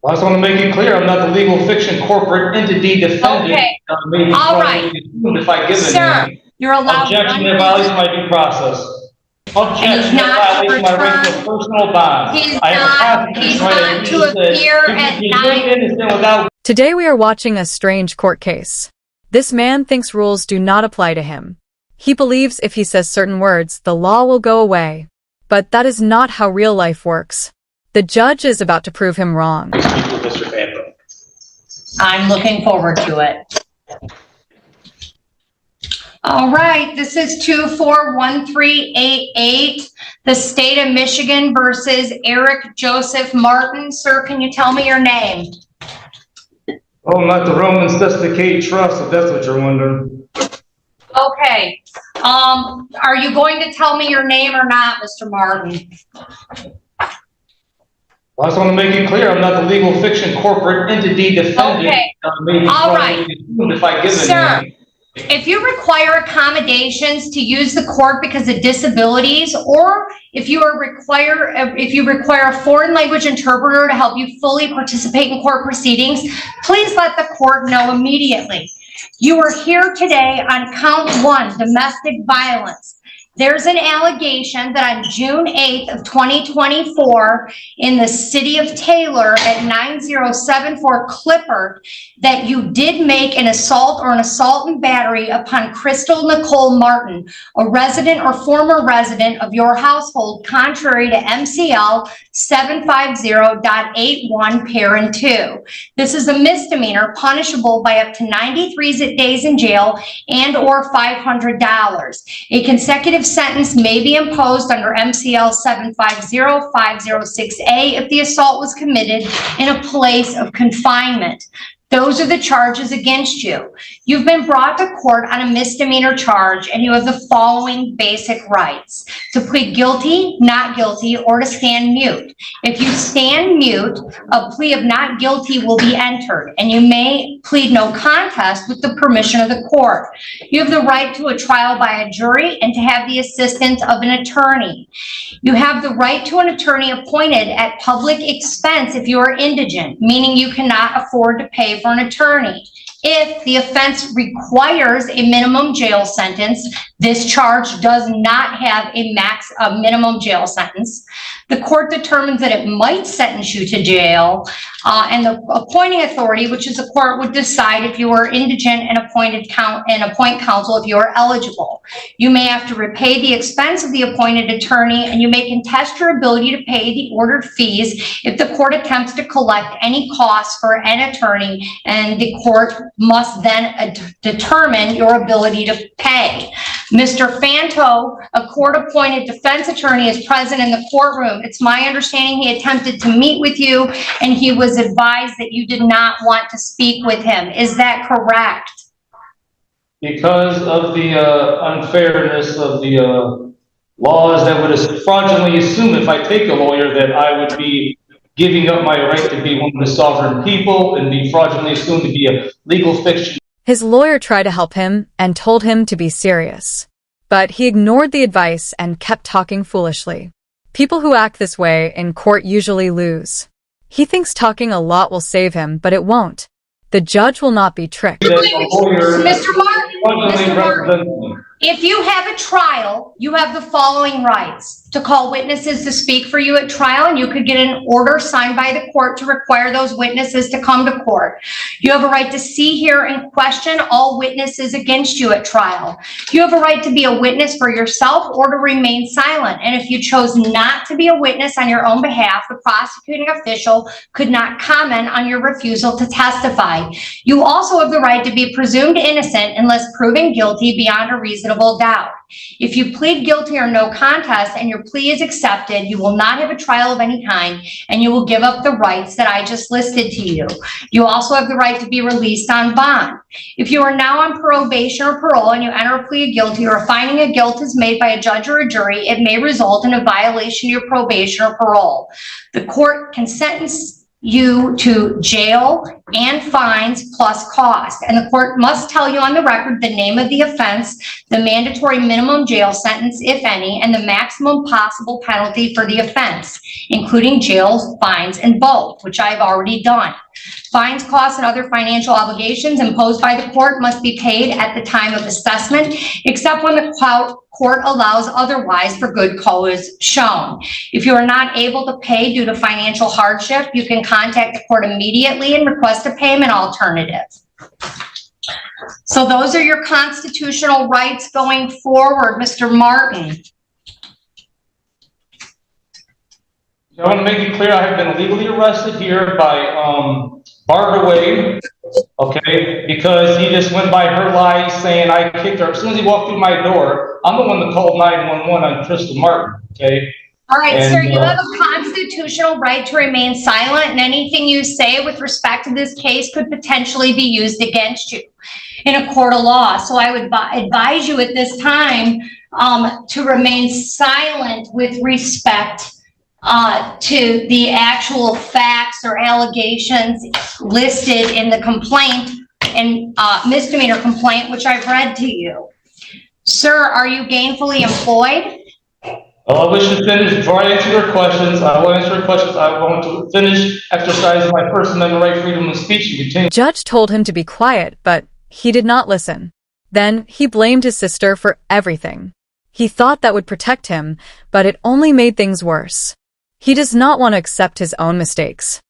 I just want to make it clear, I'm not the legal fiction corporate entity defendant. Okay. Maybe All right. if I give Sir, you're allowed objection, one that violates my due process. Objection, that violates my right to a personal bond. He's I have a not, he's constitutional right, not as to you said, appear at be night. innocent without. Today we are watching a strange court case. This man thinks rules do not apply to him. He believes if he says certain words, the law will go away. But that is not how real life works. The judge is about to prove him wrong. I'm looking forward to it. All right, this is 241388, the state of Michigan versus Eric Joseph Martin. Sir, can you tell me your name? Oh, not the Romans Desticate Trust, if that's what you're wondering. Okay. Are you going to tell me your name or not, Mr. Martin? I just want to make it clear, I'm not the legal fiction corporate entity defendant. Okay. All right. If I give Sir, if you require accommodations to use the court because of disabilities, or if you require a foreign language interpreter to help you fully participate in court proceedings, please let the court know immediately. You are here today on count 1, domestic violence. There's an allegation that on June 8th of 2024 in the city of Taylor at 9074 Clifford that you did make an assault or an assault and battery upon Crystal Nicole Martin, a resident or former resident of your household, contrary to MCL 750.81 parent 2. This is a misdemeanor punishable by up to 93 days in jail and or $500. A consecutive sentence may be imposed under MCL 750506A if the assault was committed in a place of confinement. Those are the charges against you. You've been brought to court on a misdemeanor charge, and you have the following basic rights: to plead guilty, not guilty, or to stand mute. If you stand mute, a plea of not guilty will be entered, and you may plead no contest with the permission of the court. You have the right to a trial by a jury and to have the assistance of an attorney. You have the right to an attorney appointed at public expense if you are indigent, meaning you cannot afford to pay for an attorney. If the offense requires a minimum jail sentence, this charge does not have a minimum jail sentence. The court determines that it might sentence you to jail, and the appointing authority, which is the court, would decide if you are indigent and appoint counsel if you are eligible. You may have to repay the expense of the appointed attorney, and you may contest your ability to pay the ordered fees if the court attempts to collect any costs for an attorney, and the court must then determine your ability to pay. Mr. Fanto, a court-appointed defense attorney, is present in the courtroom. It's my understanding he attempted to meet with you, and he was advised that you did not want to speak with him. Is that correct? Because of the unfairness of the laws that would fraudulently assume if I take a lawyer that I would be giving up my right to be one of the sovereign people and be fraudulently assumed to be a legal fiction. His lawyer tried to help him and told him to be serious. But he ignored the advice and kept talking foolishly. People who act this way in court usually lose. He thinks talking a lot will save him, but it won't. The judge will not be tricked. Mr. Martin, if you have a trial, you have the following rights: to call witnesses to speak for you at trial, and you could get an order signed by the court to require those witnesses to come to court. You have a right to see, hear, and question all witnesses against you at trial. You have a right to be a witness for yourself or to remain silent. And if you chose not to be a witness on your own behalf, the prosecuting official could not comment on your refusal to testify. You also have the right to be presumed innocent unless proven guilty beyond a reasonable doubt. If you plead guilty or no contest and your plea is accepted, you will not have a trial of any kind, and you will give up the rights that I just listed to you. You also have the right to be released on bond. If you are now on probation or parole and you enter a plea of guilty, or a finding of guilt is made by a judge or a jury, it may result in a violation of your probation or parole. The court can sentence you to jail and fines plus cost. And the court must tell you on the record the name of the offense, the mandatory minimum jail sentence, if any, and the maximum possible penalty for the offense, including jail, fines, and both, which I've already done. Fines, costs, and other financial obligations imposed by the court must be paid at the time of assessment, except when the court allows otherwise for good cause shown. If you are not able to pay due to financial hardship, you can contact the court immediately and request a payment alternative. So those are your constitutional rights going forward, Mr. Martin. I want to make it clear, I have been illegally arrested here by barred away, okay, because he just went by her lies saying I kicked her. As soon as he walked through my door, I'm the one that called 911 on Crystal Martin, okay? All right, And, sir, you have a constitutional right to remain silent, and anything you say with respect to this case could potentially be used against you in a court of law. So I would advise you at this time to remain silent with respect to the actual facts or allegations listed in the complaint and misdemeanor complaint, which I've read to you. Sir, are you gainfully employed? I wish to finish before I answer your questions. I will answer your questions. I want to finish exercising my First Amendment right, freedom of speech, and continue. The judge told him to be quiet, but he did not listen. Then he blamed his sister for everything. He thought that would protect him, but it only made things worse. He does not want to accept his own mistakes.